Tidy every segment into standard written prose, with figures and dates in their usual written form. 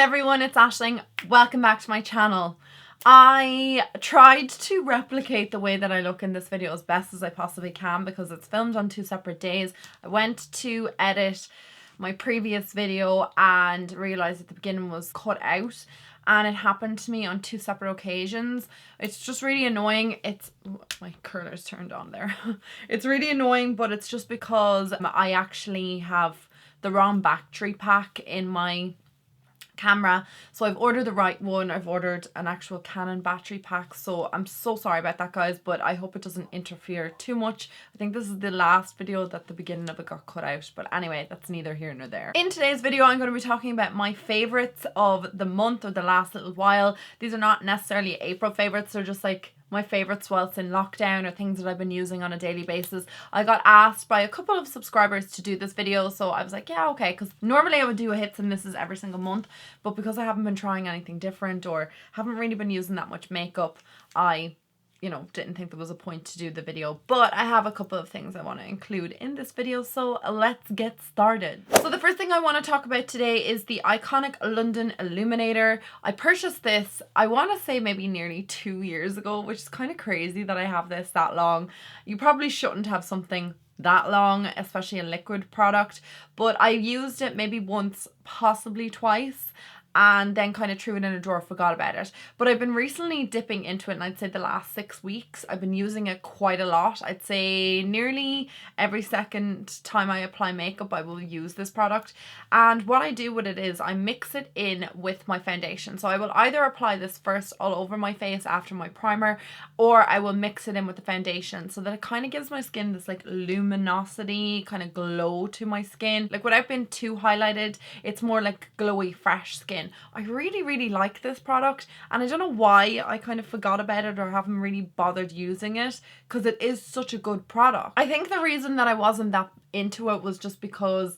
everyone, it's Aisling. Welcome back to my channel. I tried to replicate the way that I look in this video as best as I possibly can because it's filmed on 2 separate days. I went to edit my previous video and realised at the beginning was cut out, and it happened to me on 2 separate occasions. It's just really annoying. My curler's turned on there. It's really annoying, but it's just because I actually have the wrong battery pack in my camera, so I've ordered the right one. I've ordered an actual Canon battery pack, so I'm so sorry about that, guys, but I hope it doesn't interfere too much. I think this is the last video that the beginning of it got cut out, but anyway, that's neither here nor there. In today's video, I'm going to be talking about my favorites of the month or the last little while. These are not necessarily April favorites, they're just like my favorites whilst in lockdown or things that I've been using on a daily basis. I got asked by a couple of subscribers to do this video, so I was like, yeah, okay, because normally I would do a hits and misses every single month, but because I haven't been trying anything different or haven't really been using that much makeup, I didn't think there was a point to do the video. But I have a couple of things I want to include in this video, so let's get started. So the first thing I want to talk about today is the iconic London Illuminator. I purchased this, I want to say maybe nearly 2 years ago, which is kind of crazy that I have this that long. You probably shouldn't have something that long, especially a liquid product, but I used it maybe once, possibly twice, and then kind of threw it in a drawer, forgot about it. But I've been recently dipping into it, and I'd say the last 6 weeks I've been using it quite a lot. I'd say nearly every second time I apply makeup I will use this product. And what I do with it is I mix it in with my foundation. So I will either apply this first all over my face after my primer, or I will mix it in with the foundation so that it kind of gives my skin this like luminosity kind of glow to my skin. Like without being too highlighted, it's more like glowy fresh skin. I really like this product, and I don't know why I kind of forgot about it or haven't really bothered using it, because it is such a good product. I think the reason that I wasn't that into it was just because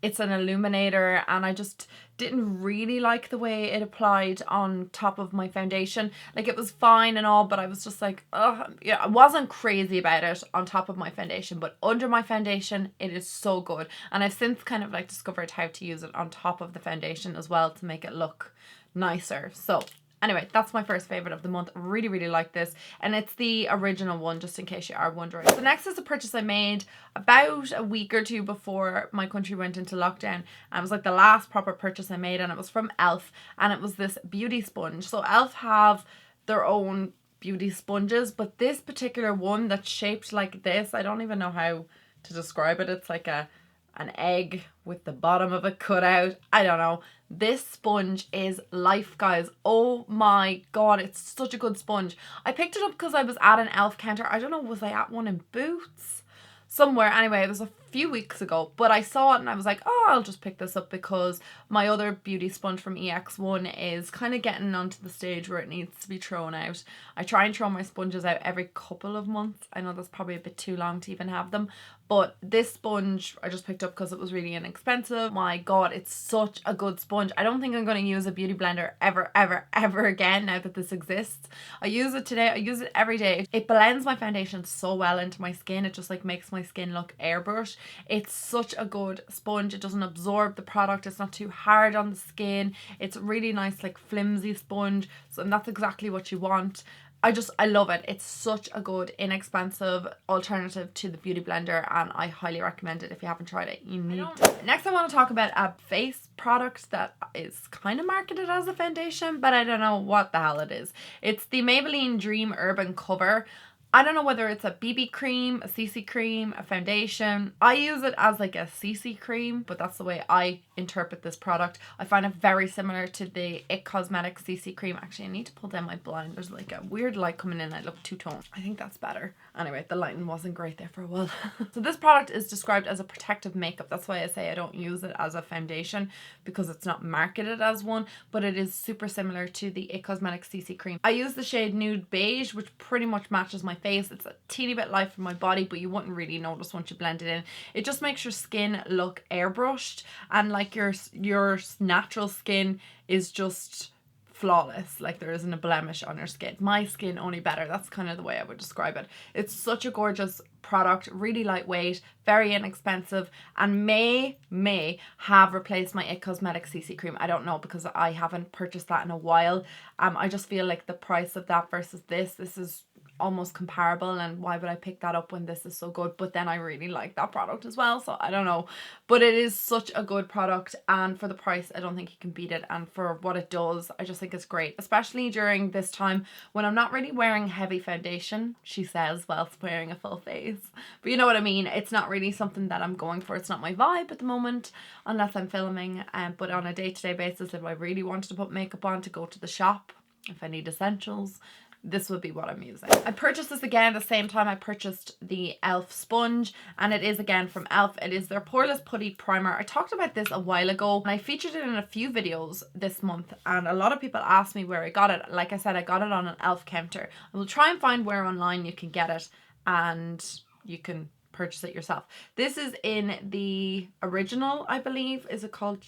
it's an illuminator and I just didn't really like the way it applied on top of my foundation. Like it was fine and all, but I was just like, oh yeah, I wasn't crazy about it on top of my foundation, but under my foundation it is so good. And I've since kind of like discovered how to use it on top of the foundation as well to make it look nicer. So anyway, that's my first favorite of the month. I really like this, and it's the original one, just in case you are wondering. So next is a purchase I made about a week or two before my country went into lockdown, and it was like the last proper purchase I made, and it was from Elf, and it was this beauty sponge. So Elf have their own beauty sponges, but this particular one that's shaped like this, I don't even know how to describe it. It's like an egg with the bottom of it cut out. I don't know. This sponge is life, guys. Oh my god, it's such a good sponge. I picked it up because I was at an Elf counter. I don't know, was I at one in Boots? Somewhere. Anyway, it was a few weeks ago, but I saw it and I was like, oh, I'll just pick this up because my other beauty sponge from EX1 is kind of getting onto the stage where it needs to be thrown out. I try and throw my sponges out every couple of months. I know that's probably a bit too long to even have them, but this sponge I just picked up because it was really inexpensive. My god, it's such a good sponge. I don't think I'm going to use a beauty blender ever again now that this exists. I use it today. I use it every day. It blends my foundation so well into my skin. It just like makes my skin look airbrushed. It's such a good sponge. It doesn't absorb the product. It's not too hard on the skin. It's really nice, like flimsy sponge. So that's exactly what you want. I love it. It's such a good, inexpensive alternative to the beauty blender, and I highly recommend it. If you haven't tried it, you need to. Next, I want to talk about a face product that is kind of marketed as a foundation, but I don't know what the hell it is. It's the Maybelline Dream Urban Cover. I don't know whether it's a BB cream, a CC cream, a foundation. I use it as like a CC cream, but that's the way I interpret this product. I find it very similar to the IT Cosmetics CC cream. Actually, I need to pull down my blind. There's like a weird light coming in. I look two-toned. I think that's better. Anyway, the lighting wasn't great there for a while. So this product is described as a protective makeup. That's why I say I don't use it as a foundation, because it's not marketed as one, but it is super similar to the IT Cosmetics CC cream. I use the shade Nude Beige, which pretty much matches my face. It's a teeny bit light for my body, but you wouldn't really notice once you blend it in. It just makes your skin look airbrushed, and like your natural skin is just flawless, like there isn't a blemish on your skin. My skin only better, that's kind of the way I would describe it. It's such a gorgeous product, really lightweight, very inexpensive, and may have replaced my It Cosmetics CC cream. I don't know, because I haven't purchased that in a while. I just feel like the price of that versus this is almost comparable, and why would I pick that up when this is so good? But then I really like that product as well, so I don't know, but it is such a good product, and for the price I don't think you can beat it, and for what it does I just think it's great, especially during this time when I'm not really wearing heavy foundation, she says, whilst wearing a full face, but you know what I mean. It's not really something that I'm going for. It's not my vibe at the moment unless I'm filming, but on a day-to-day basis, if I really wanted to put makeup on to go to the shop, if I need essentials, this would be what I'm using. I purchased this again the same time I purchased the e.l.f. sponge, and it is again from e.l.f. It is their Poreless Putty Primer. I talked about this a while ago and I featured it in a few videos this month, and a lot of people asked me where I got it. Like I said, I got it on an e.l.f. counter. I will try and find where online you can get it and you can purchase it yourself. This is in the original, I believe. Is it called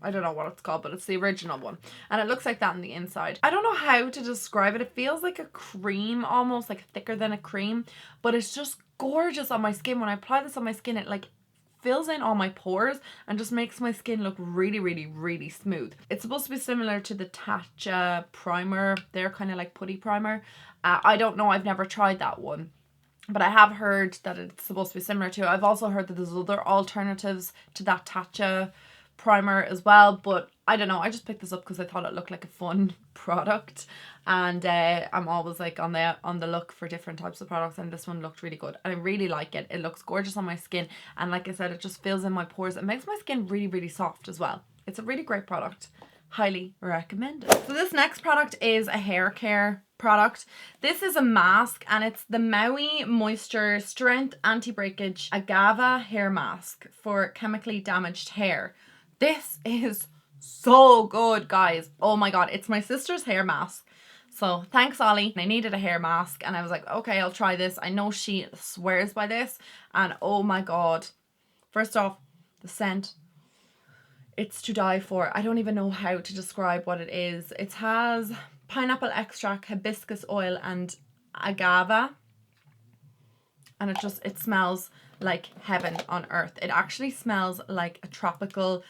I don't know what it's called, but it's the original one, and it looks like that on the inside. I don't know how to describe it. It feels like a cream, almost like thicker than a cream, but it's just gorgeous on my skin. When I apply this on my skin, it like fills in all my pores and just makes my skin look really smooth. It's supposed to be similar to the Tatcha primer. They're kind of like putty primer. I don't know, I've never tried that one, but I have heard that it's supposed to be similar to. I've also heard that there's other alternatives to that Tatcha primer as well, but I don't know, I just picked this up because I thought it looked like a fun product, and I'm always like on the look for different types of products, and this one looked really good and I really like it. It looks gorgeous on my skin, and like I said, it just fills in my pores. It makes my skin really soft as well. It's a really great product, highly recommended. So this next product is a hair care product. This is a mask, and it's the Maui Moisture Strength Anti-Breakage Agave Hair Mask for chemically damaged hair. This is so good, guys. Oh my god, it's my sister's hair mask. So thanks, Ollie. I needed a hair mask and I was like, okay, I'll try this. I know she swears by this, and oh my god. First off, the scent. It's to die for. I don't even know how to describe what it is. It has pineapple extract, hibiscus oil, and agave. And it smells like heaven on earth. It actually smells like a tropical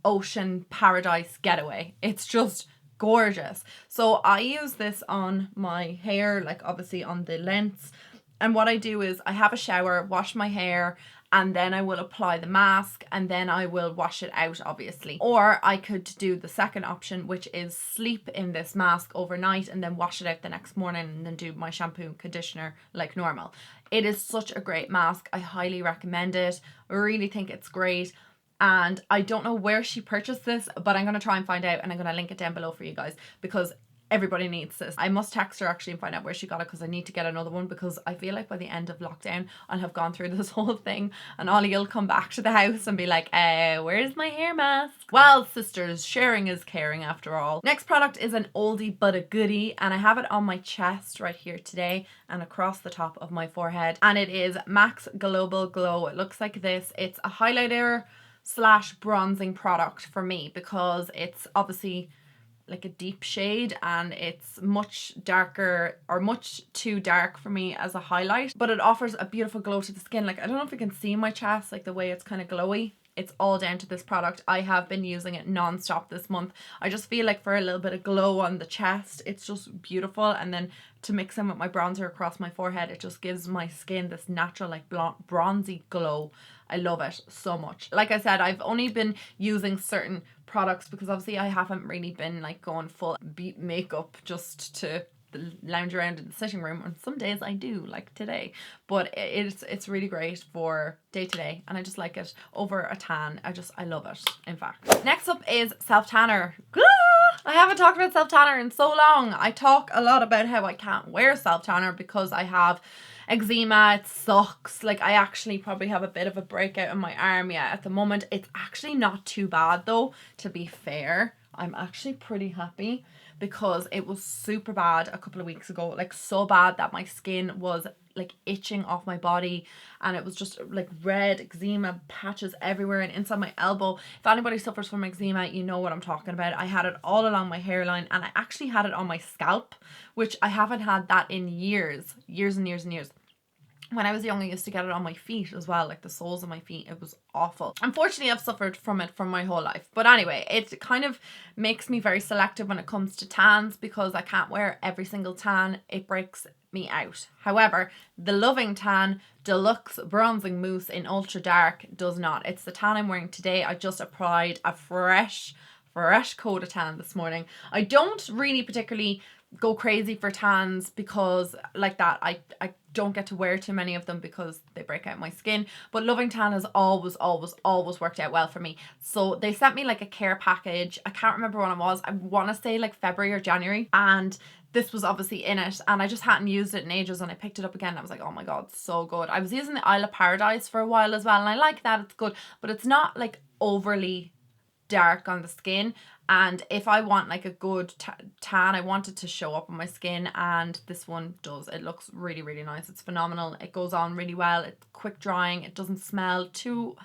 ocean paradise getaway. It's just gorgeous. So I use this on my hair, like obviously on the lengths. And what I do is I have a shower, wash my hair, and then I will apply the mask, and then I will wash it out, obviously. Or I could do the second option, which is sleep in this mask overnight and then wash it out the next morning and then do my shampoo and conditioner like normal. It is such a great mask. I highly recommend it. I really think it's great. And I don't know where she purchased this, but I'm going to try and find out, and I'm going to link it down below for you guys, because everybody needs this. I must text her actually and find out where she got it, because I need to get another one, because I feel like by the end of lockdown I'll have gone through this whole thing and Ollie will come back to the house and be like, where's my hair mask? Well, sisters, sharing is caring after all. Next product is an oldie but a goodie, and I have it on my chest right here today and across the top of my forehead, and it is MAC's Global Glow. It looks like this. It's a highlighter / bronzing product for me, because it's obviously like a deep shade and it's much darker, or much too dark for me as a highlight, but it offers a beautiful glow to the skin. Like, I don't know if you can see my chest, like the way it's kind of glowy. It's all down to this product. I have been using it non-stop this month. I just feel like for a little bit of glow on the chest, it's just beautiful, and then to mix in with my bronzer across my forehead, it just gives my skin this natural like bronzy glow. I love it so much. Like I said, I've only been using certain products because obviously I haven't really been like going full beat makeup just to lounge around in the sitting room, and some days I do, like today, but it's really great for day to day, and I just like it over a tan. I love it, in fact. Next up is self tanner. I haven't talked about self tanner in so long. I talk a lot about how I can't wear self tanner because I have eczema. It sucks. Like, I actually probably have a bit of a breakout in my arm at the moment. It's actually not too bad though, to be fair. I'm actually pretty happy, because it was super bad a couple of weeks ago, like so bad that my skin was like itching off my body, and it was just like red eczema patches everywhere and inside my elbow. If anybody suffers from eczema, you know what I'm talking about. I had it all along my hairline, and I actually had it on my scalp, which I haven't had that in years and years and years. When I was young, I used to get it on my feet as well, like the soles of my feet. It was awful. Unfortunately, I've suffered from it for my whole life. But anyway, it kind of makes me very selective when it comes to tans, because I can't wear every single tan. It breaks me out. However, the Loving Tan Deluxe Bronzing Mousse in Ultra Dark does not. It's the tan I'm wearing today. I just applied a fresh coat of tan this morning. I don't really particularly go crazy for tans because like that I don't get to wear too many of them because they break out my skin, but Loving Tan has always worked out well for me. So they sent me like a care package. I can't remember when it was. I want to say like February or January, and this was obviously in it, and I just hadn't used it in ages, and I picked it up again and I was like, oh my god, so good. I was using the Isle of Paradise for a while as well, and I like that. It's good, but it's not like overly dark on the skin. And if I want like a good tan, I want it to show up on my skin, and this one does. It looks really, really nice. It's phenomenal. It goes on really well. It's quick drying. It doesn't smell too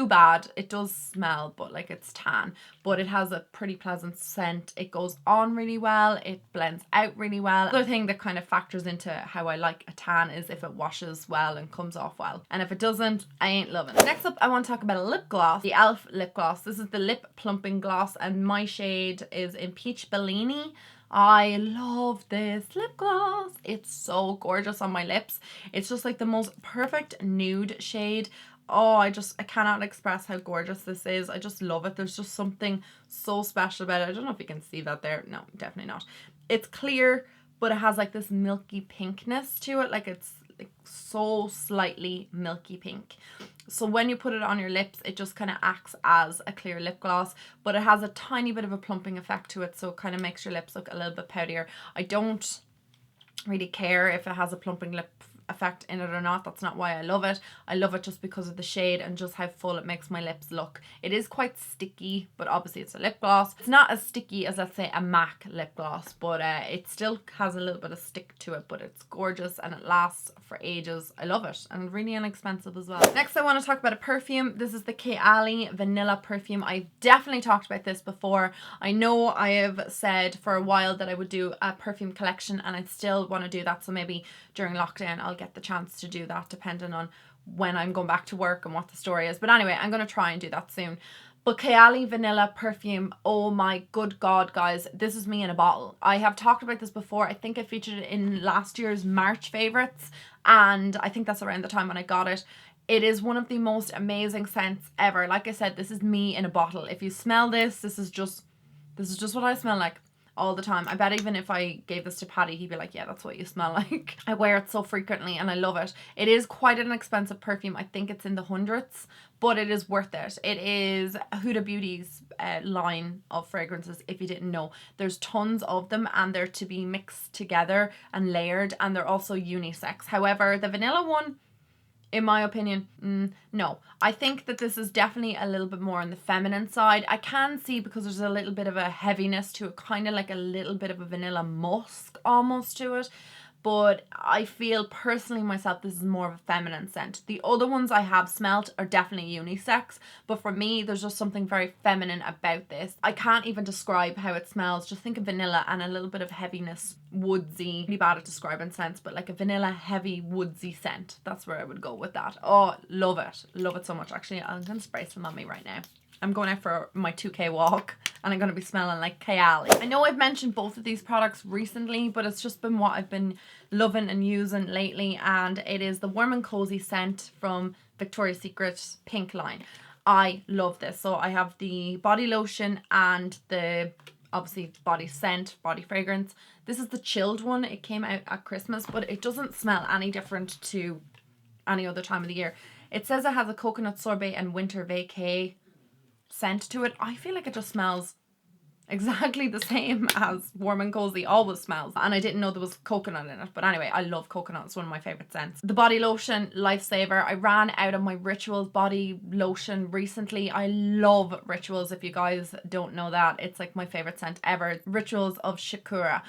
bad. It does smell, but like it's tan, but it has a pretty pleasant scent. It goes on really well. It blends out really well. Another thing that kind of factors into how I like a tan is if it washes well and comes off well, and if it doesn't, I ain't loving it. Next up, I want to talk about a lip gloss, the e.l.f. lip gloss. This is the lip plumping gloss, and my shade is in Peach Bellini. I love this lip gloss. It's so gorgeous on my lips. It's just like the most perfect nude shade. Oh, I cannot express how gorgeous this is. I just love it. There's just something so special about it. I don't know if you can see that there. No, definitely not. It's clear, but it has like this milky pinkness to it. Like it's like so slightly milky pink. So when you put it on your lips, it just kind of acts as a clear lip gloss, but it has a tiny bit of a plumping effect to it, so it kind of makes your lips look a little bit poutier. I don't really care if it has a plumping lip effect in it or not. That's not why I love it. I love it just because of the shade and just how full it makes my lips look. It is quite sticky, but obviously it's a lip gloss. It's not as sticky as, let's say, a MAC lip gloss, but it still has a little bit of stick to it, but it's gorgeous and it lasts for ages. I love it, and really inexpensive as well. Next, I want to talk about a perfume. This is the Kayali Vanilla Perfume. I've definitely talked about this before. I know I have said for a while that I would do a perfume collection, and I still want to do that, so maybe during lockdown I'll get the chance to do that, depending on when I'm going back to work and what the story is. But anyway, I'm going to try and do that soon. But Kayali Vanilla Perfume, oh my good god, guys, this is me in a bottle. I have talked about this before. I think I featured it in last year's March favorites, and I think that's around the time when I got it. It is one of the most amazing scents ever. Like I said, this is me in a bottle. If you smell this, this is just what I smell like all the time. I bet even if I gave this to Paddy, he'd be like, yeah, that's what you smell like. I wear it so frequently and I love it. It is quite an expensive perfume. I think it's in the hundreds, but it is worth it. It is Huda Beauty's line of fragrances, if you didn't know. There's tons of them, and they're to be mixed together and layered, and they're also unisex. However, the vanilla one, in my opinion, no. I think that this is definitely a little bit more on the feminine side. I can see, because there's a little bit of a heaviness to it, kind of like a little bit of a vanilla musk almost to it. But I feel personally myself, this is more of a feminine scent. The other ones I have smelt are definitely unisex, but for me, there's just something very feminine about this. I can't even describe how it smells. Just think of vanilla and a little bit of heaviness, woodsy. Really bad at describing scents, but like a vanilla heavy woodsy scent. That's where I would go with that. Oh, love it. Love it so much. Actually, I'm going to spray some on me right now. I'm going out for my 2K walk, and I'm going to be smelling like Kayali. I know I've mentioned both of these products recently, but it's just been what I've been loving and using lately, and it is the Warm and Cozy scent from Victoria's Secret Pink line. I love this. So I have the body lotion and the, obviously, body scent, body fragrance. This is the chilled one. It came out at Christmas, but it doesn't smell any different to any other time of the year. It says it has a coconut sorbet and winter vacay scent to it. I feel like it just smells exactly the same as Warm and Cozy always smells, and I didn't know there was coconut in it, but anyway, I love coconut. It's one of my favorite scents. The body lotion, lifesaver. I ran out of my Rituals body lotion recently. I love Rituals. If you guys don't know that, it's like my favorite scent ever. Rituals of Shakura.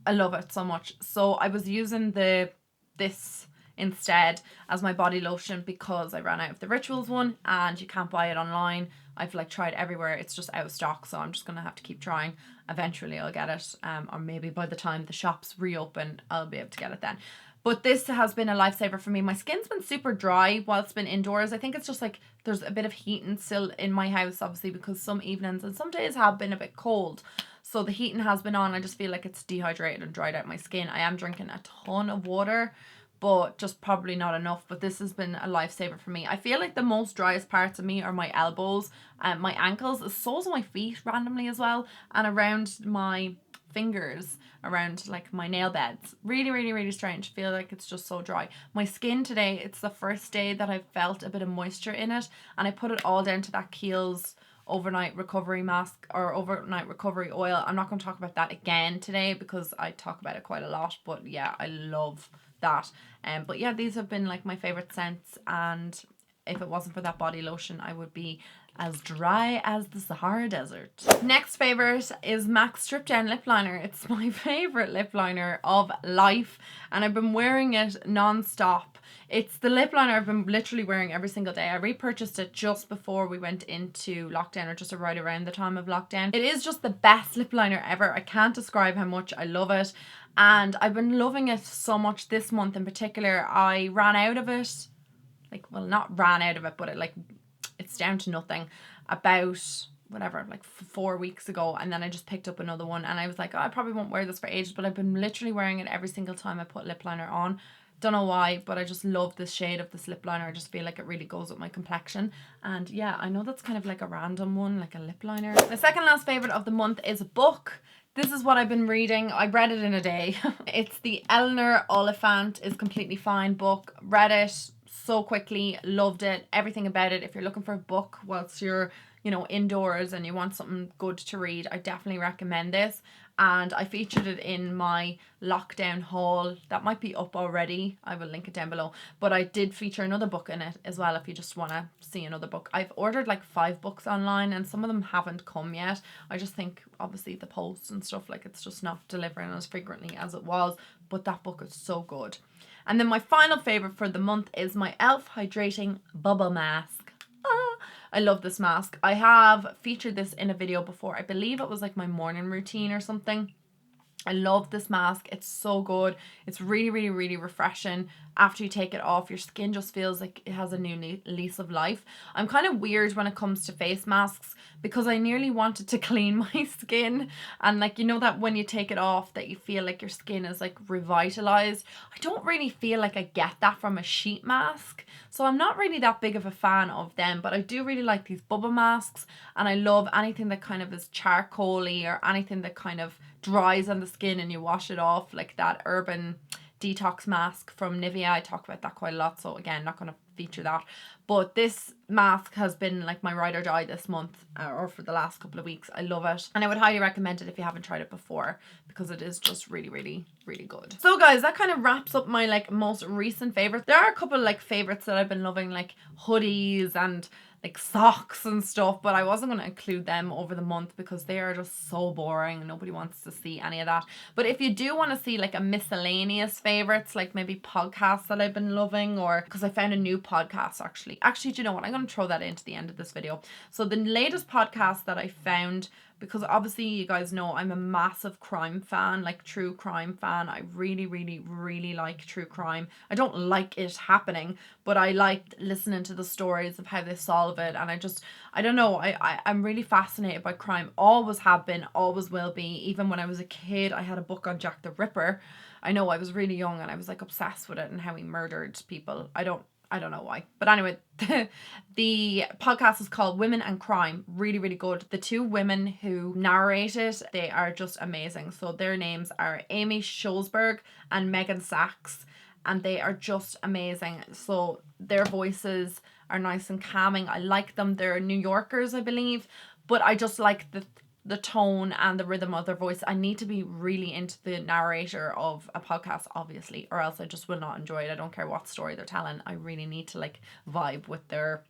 I love it so much. So I was using this instead as my body lotion because I ran out of the Rituals one and you can't buy it online. I've like tried everywhere, it's just out of stock, so I'm just gonna have to keep trying. Eventually I'll get it, or maybe by the time the shops reopen I'll be able to get it then. But this has been a lifesaver for me. My skin's been super dry while it's been indoors. I think it's just like there's a bit of heating still in my house, obviously, because some evenings and some days have been a bit cold. So the heating has been on. I just feel like it's dehydrated and dried out my skin. I am drinking a ton of water, but just probably not enough. But this has been a lifesaver for me. I feel like the most driest parts of me are my elbows and my ankles. Soles of my feet randomly as well, and around my fingers, around like my nail beds. Really, really, really strange. Feel like it's just so dry. My skin today, it's the first day that I've felt a bit of moisture in it, and I put it all down to that Kiehl's overnight recovery mask or overnight recovery oil. I'm not going to talk about that again today because I talk about it quite a lot, but yeah, I love that. But yeah, these have been like my favorite scents, and if it wasn't for that body lotion I would be as dry as the Sahara Desert. Next favorite is MAC Strip Down Lip Liner. It's my favorite lip liner of life, and I've been wearing it non-stop. It's the lip liner I've been literally wearing every single day. I repurchased it just before we went into lockdown, or just right around the time of lockdown. It is just the best lip liner ever. I can't describe how much I love it, and I've been loving it so much this month in particular. I ran out of it, like, well, not ran out of it, but it's down to nothing about whatever, like 4 weeks ago, and then I just picked up another one, and I was like, oh, I probably won't wear this for ages, but I've been literally wearing it every single time I put lip liner on. Don't know why, but I just love this shade of this lip liner. I just feel like it really goes with my complexion. And yeah, I know that's kind of like a random one, like a lip liner. My second last favorite of the month is a book. This is what I've been reading. I read it in a day. It's the Eleanor Oliphant is Completely Fine book. Read it so quickly, loved it, everything about it. If you're looking for a book whilst you're, you know, indoors and you want something good to read, I definitely recommend this. And I featured it in my lockdown haul. That might be up already. I will link it down below. But I did feature another book in it as well if you just want to see another book. I've ordered like 5 books online and some of them haven't come yet. I just think obviously the posts and stuff, like, it's just not delivering as frequently as it was. But that book is so good. And then my final favourite for the month is my e.l.f. Hydrating Bubble Mask. I love this mask. I have featured this in a video before. I believe it was like my morning routine or something. I love this mask. It's so good. It's really, really, really refreshing. After you take it off, your skin just feels like it has a new lease of life. I'm kind of weird when it comes to face masks because I nearly wanted to clean my skin. And like, you know that when you take it off that you feel like your skin is like revitalized. I don't really feel like I get that from a sheet mask. So I'm not really that big of a fan of them, but I do really like these bubble masks, and I love anything that kind of is charcoaly or anything that kind of dries on the skin and you wash it off, like that Urban Detox mask from Nivea. I talk about that quite a lot, so again, not going to feature that. But this mask has been like my ride or die this month, or for the last couple of weeks. I love it, and I would highly recommend it if you haven't tried it before, because it is just really, really, really good. So guys, that kind of wraps up my like most recent favorites. There are a couple like favorites that I've been loving, like hoodies and like socks and stuff, but I wasn't going to include them over the month because they are just so boring. Nobody wants to see any of that. But if you do want to see like a miscellaneous favorites, like maybe podcasts that I've been loving, or because I found a new podcast actually, do you know what, I'm going to throw that into the end of this video. So the latest podcast that I found, because obviously you guys know I'm a massive crime fan, like true crime fan. I really, really, really like true crime. I don't like it happening, but I like listening to the stories of how they solve it. And I don't know, I'm really fascinated by crime. Always have been, always will be. Even when I was a kid, I had a book on Jack the Ripper. I know, I was really young and I was like obsessed with it and how he murdered people. I don't know why. But anyway, the podcast is called Women and Crime. Really, really good. The 2 women who narrate it, they are just amazing. So their names are Amy Sholsberg and Megan Sachs, and they are just amazing. So their voices are nice and calming. I like them. They're New Yorkers, I believe, but I just like the tone and the rhythm of their voice. I need to be really into the narrator of a podcast, obviously, or else I just will not enjoy it. I don't care what story they're telling. I really need to like vibe with their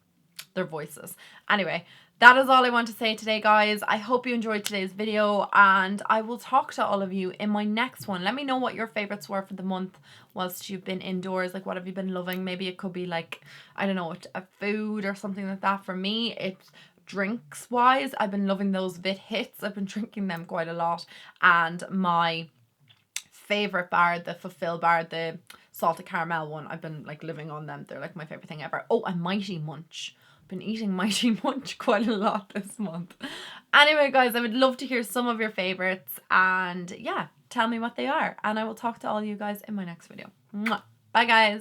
their voices. Anyway, that is all I want to say today, guys. I hope you enjoyed today's video, and I will talk to all of you in my next one. Let me know what your favorites were for the month whilst you've been indoors. Like, what have you been loving? Maybe it could be like, I don't know, a food or something like that. For me, it's drinks wise. I've been loving those Vit Hits. I've been drinking them quite a lot. And my favorite bar, the Fulfill bar, the salted caramel one, I've been like living on them. They're like my favorite thing ever. Oh, and Mighty Munch. Been eating Mighty Munch quite a lot this month. Anyway, guys, I would love to hear some of your favorites, and yeah, tell me what they are, and I will talk to all you guys in my next video. Mwah. Bye, guys.